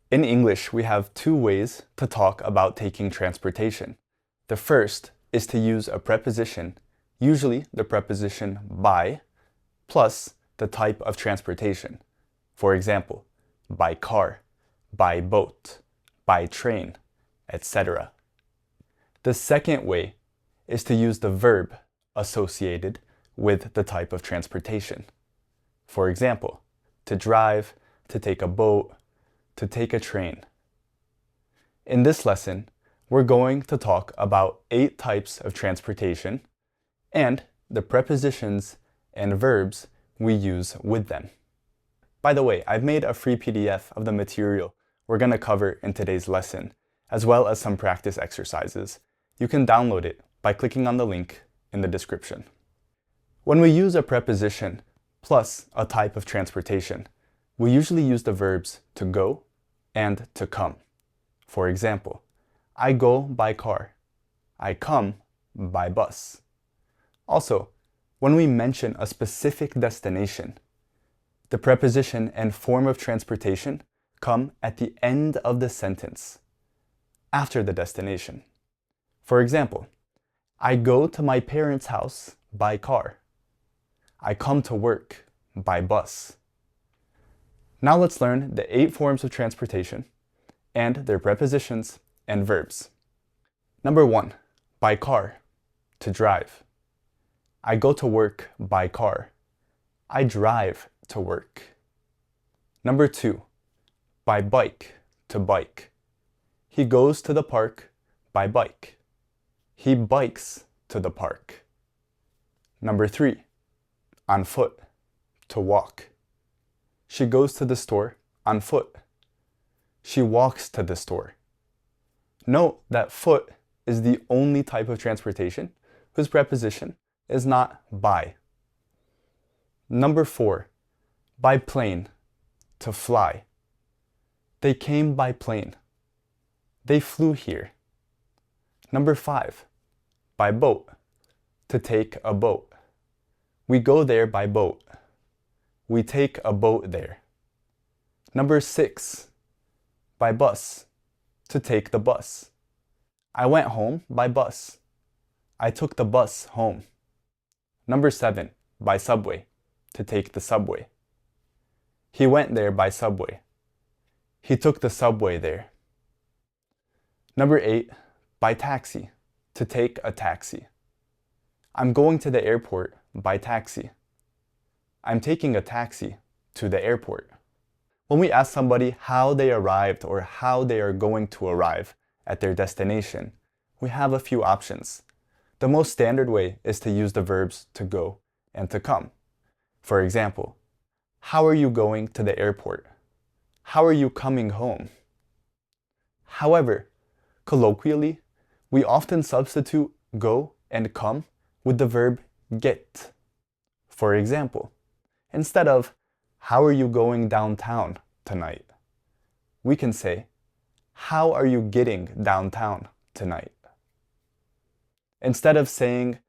In English, we have two ways to talk about taking transportation. The first is to use a preposition, usually the preposition by, plus the type of transportation. For example, by car, by boat, by train, etc. The second way is to use the verb associated with the type of transportation. For example, to drive, to take a boat, to take a train. In this lesson, we're going to talk about 8 types of transportation and the prepositions and verbs we use with them. By the way, I've made a free PDF of the material we're going to cover in today's lesson, as well as some practice exercises. You can download it by clicking on the link in the description. When we use a preposition plus a type of transportation, we usually use the verbs to go and to come. For example, I go by car. I come by bus. Also, when we mention a specific destination, the preposition and form of transportation come at the end of the sentence, after the destination. For example, I go to my parents' house by car. I come to work by bus. Now let's learn the 8 forms of transportation and their prepositions and verbs. Number 1, by car, to drive. I go to work by car. I drive to work. Number 2, by bike, to bike. He goes to the park by bike. He bikes to the park. Number 3, on foot, to walk. She goes to the store on foot. She walks to the store. Note that foot is the only type of transportation whose preposition is not by. Number 4, by plane, to fly. They came by plane. They flew here. Number 5, by boat, to take a boat. We go there by boat. We take a boat there. Number 6, by bus, to take the bus. I went home by bus. I took the bus home. Number 7, by subway, to take the subway. He went there by subway. He took the subway there. Number 8, by taxi, to take a taxi. I'm going to the airport by taxi. I'm taking a taxi to the airport. When we ask somebody how they arrived or how they are going to arrive at their destination, we have a few options. The most standard way is to use the verbs to go and to come. For example, how are you going to the airport? How are you coming home? However, colloquially, we often substitute go and come with the verb get. For example, instead of how are you going downtown tonight, we can say how are you getting downtown tonight? Instead of saying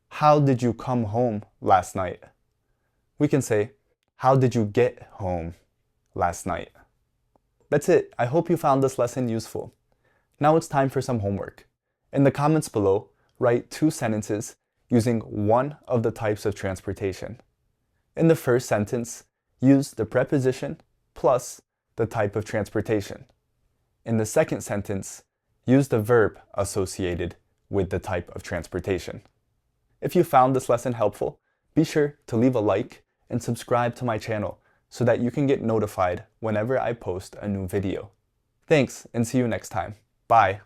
how did you come home last night, we can say how did you get home last night? That's it. I hope you found this lesson useful. Now it's time for some homework. In the comments below, write 2 sentences using one of the types of transportation. In the first sentence, use the preposition plus the type of transportation. In the second sentence, use the verb associated with the type of transportation. If you found this lesson helpful, be sure to leave a like and subscribe to my channel so that you can get notified whenever I post a new video. Thanks, and see you next time. Bye.